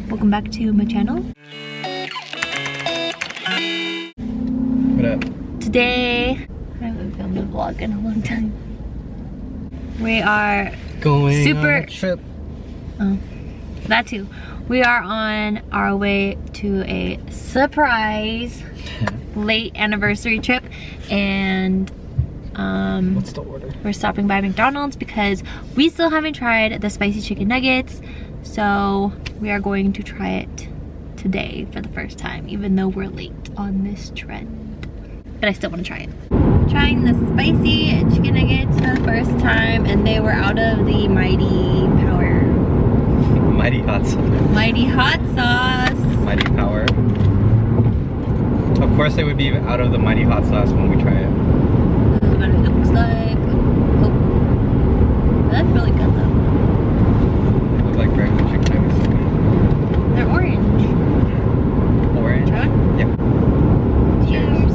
welcome back to my channel. What up? Today, I haven't filmed a vlog in a long time. We are going on a trip. Oh, that too. We are on our way to a surprise late anniversary trip, and what's the order? we're stopping by McDonald's because we still haven't tried the spicy chicken nuggets, so we are going to try it today for the first time, even though we're late on this trend. But I still want to try it. Trying the spicy chicken nuggets for the first time, and they were out of the Mighty Power. Mighty hot sauce. Mighty hot sauce. Mighty Power. Of course, they would be out of the Mighty hot sauce when we try it. This is what it looks like. Oh, that's really good though. They look like regular chicken nuggets to me. They're orange. Orange? Try one? Yeah. Cheers.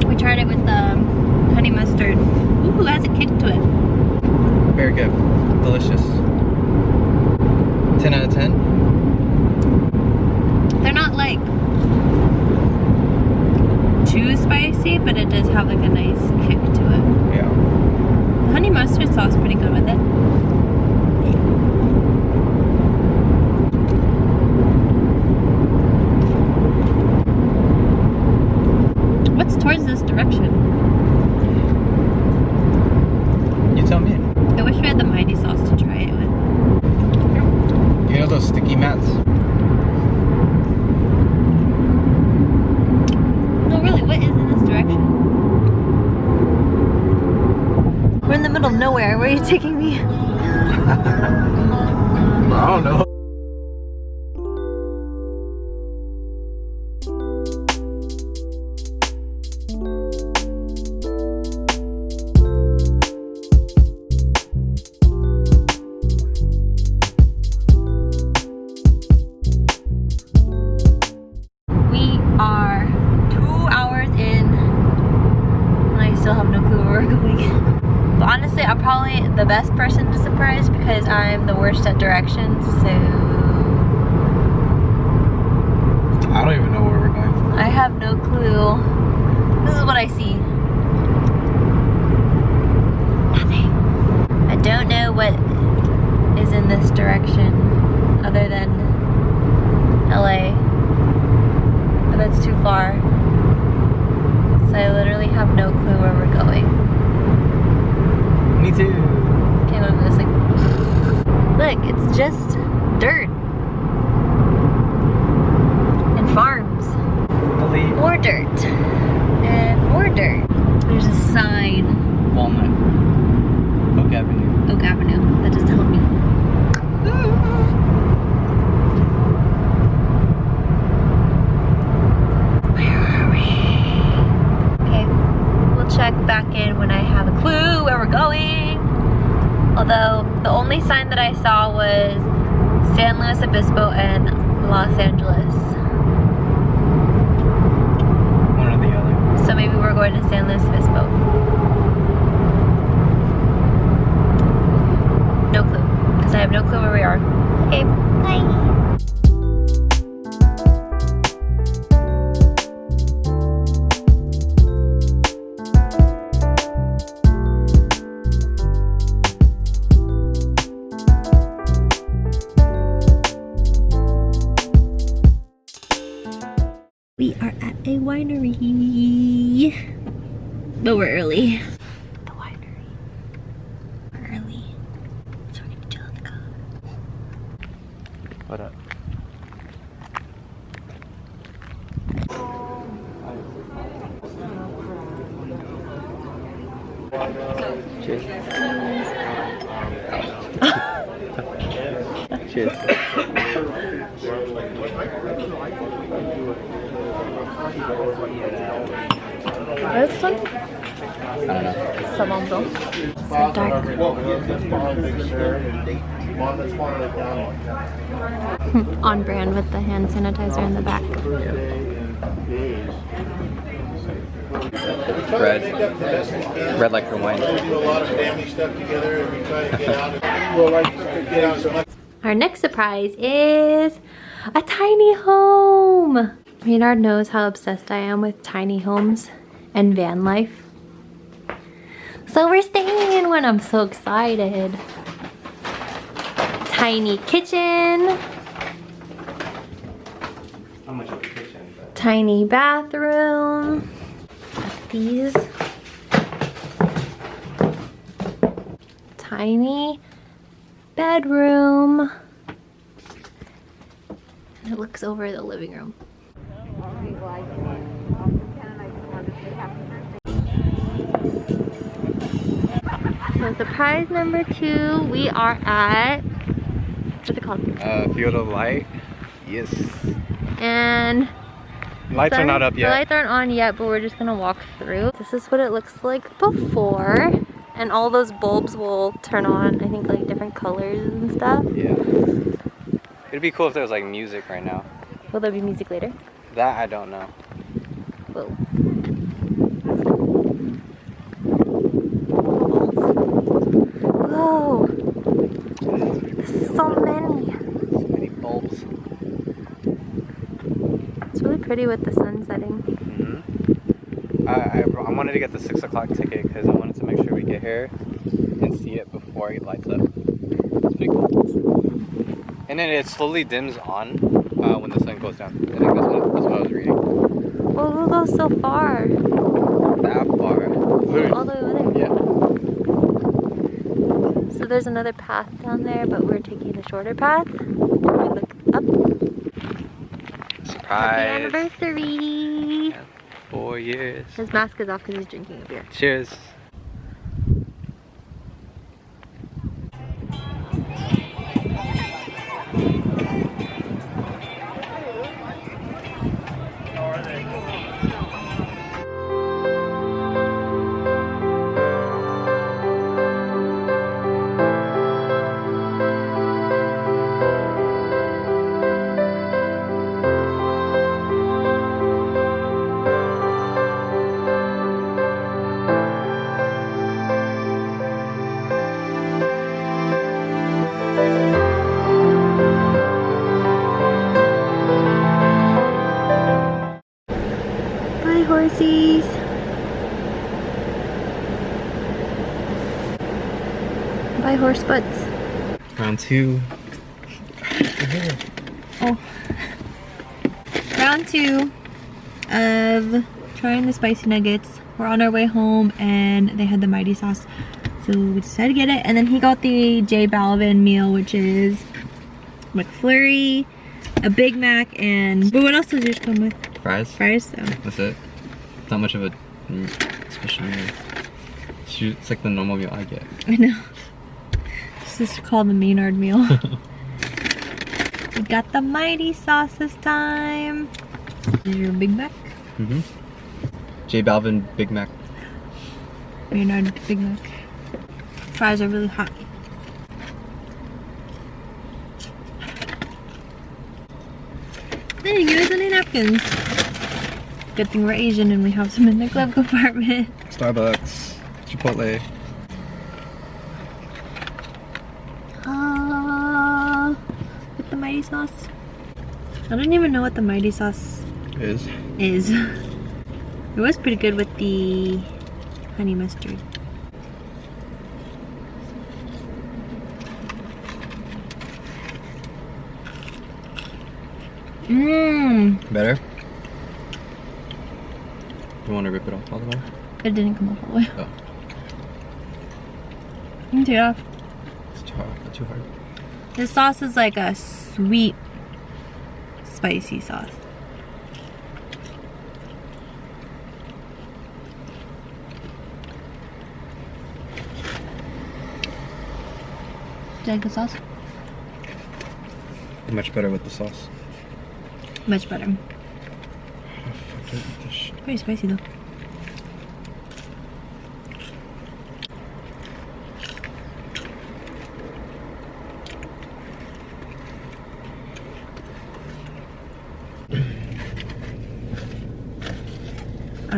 We tried it with honey mustard. Ooh, it has a kick to it. Very good. Delicious. 10 out of 10? They're not like too spicy, but it does have like a nice kick to it. Yeah. The honey mustard sauce is pretty good with it. What's towards this direction? You tell me. I wish we had the Mighty sauce to try it with. You know those sticky mats? No, really, what is in this direction? We're in the middle of nowhere. Where are you taking me? I don't know. Honestly, I'm probably the best person to surprise because I'm the worst at directions, so... I don't even know where we're going. I have no clue. This is what I see. Nothing. I don't know what is in this direction other than LA. But that's too far. So I literally have no clue where we're going. Me too. Okay, I'm just like, look, it's just dirt and farms. More dirt and more dirt. There's a sign. Walnut. Oak Avenue. Oak Avenue. That doesn't help me. Where are we? Okay, we'll check back in when I have a clue where we're going. Although the only sign that I saw was San Luis Obispo and Los Angeles. One or the other. So maybe we're going to San Luis Obispo. No clue, because I have no clue where we are. Okay, bye. We are at a winery, but we're early. The winery. We're early, so we're gonna chill in the car. What up? Cheers. Cheers. This one? I don't know. Samantha. So dark. On brand with the hand sanitizer in the back. Yeah. Red like her wine. Our next surprise is a tiny home. Maynard knows how obsessed I am with tiny homes and van life. So we're staying in one. I'm so excited. Tiny kitchen. How much of a kitchen? Tiny bathroom. Got these. Tiny bedroom. And it looks over the living room. So surprise number 2, we are at, what's it called? Field of Light. Yes. And Lights are not up yet. The lights aren't on yet, but we're just gonna walk through. This is what it looks like before. And all those bulbs will turn on, I think, like different colors and stuff. Yeah. It'd be cool if there was like music right now. Will there be music later? That I don't know. Whoa. Whoa. This is so many. So many bulbs. It's really pretty with the sun setting. I wanted to get the 6 o'clock ticket because I wanted to make sure we get here and see it before it lights up. It's pretty cool. And then it slowly dims on when the sun goes down. I think that's what I was reading. Well, we'll go so far. That far. All the way over there. Yeah. So there's another path down there, but we're taking the shorter path. We look up. Surprise. Happy anniversary. 4 years. His mask is off because he's drinking a beer. Cheers. Bye, horsies. Bye, horse butts. Round 2. Oh. Round 2 of trying the spicy nuggets. We're on our way home and they had the mighty sauce. So we decided to get it. And then he got the J Balvin meal, which is McFlurry, a Big Mac, and... But what else does yours come with? Fries. Fries? Oh. That's it. Not much of a special meal. It's like the normal meal I get. I know. This is called the Maynard meal. We got the mighty sauce this time. Is your Big Mac? Mm-hmm. J Balvin Big Mac. Maynard Big Mac. Fries are really hot. They didn't give us any napkins. Good thing we're Asian and we have some in the glove compartment. Starbucks. Chipotle. With the mighty sauce. I don't even know what the mighty sauce Is. It was pretty good with the honey mustard. Mmm. Better? You want to rip it off all the way? It didn't come off all the way. Oh. You can take it off. It's too hard. Too hard. This sauce is like a sweet, spicy sauce. Do you like the sauce? Much better with the sauce. Much better. Pretty spicy though.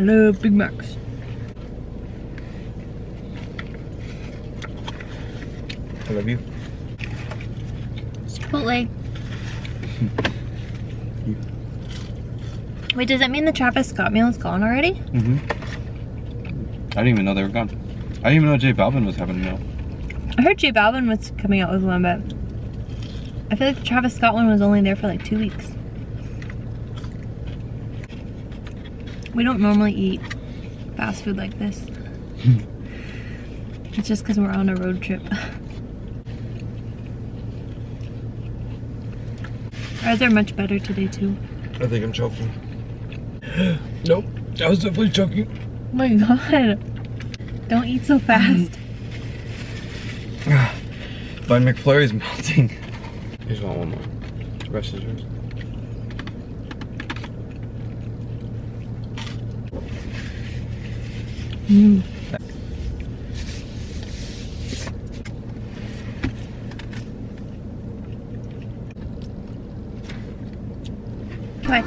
love Big Macs. I love you. Chipotle. Wait, does that mean the Travis Scott meal is gone already? Mm-hmm. I didn't even know they were gone. I didn't even know J Balvin was having a meal. I heard J Balvin was coming out with one, but I feel like the Travis Scott one was only there for like 2 weeks. We don't normally eat fast food like this. It's just because we're on a road trip. Ours are much better today too. I think I'm choking. Nope, I was definitely choking. Oh my god. Don't eat so fast. My McFlurry's melting. Here's one more. The rest is yours. Mm. Bye.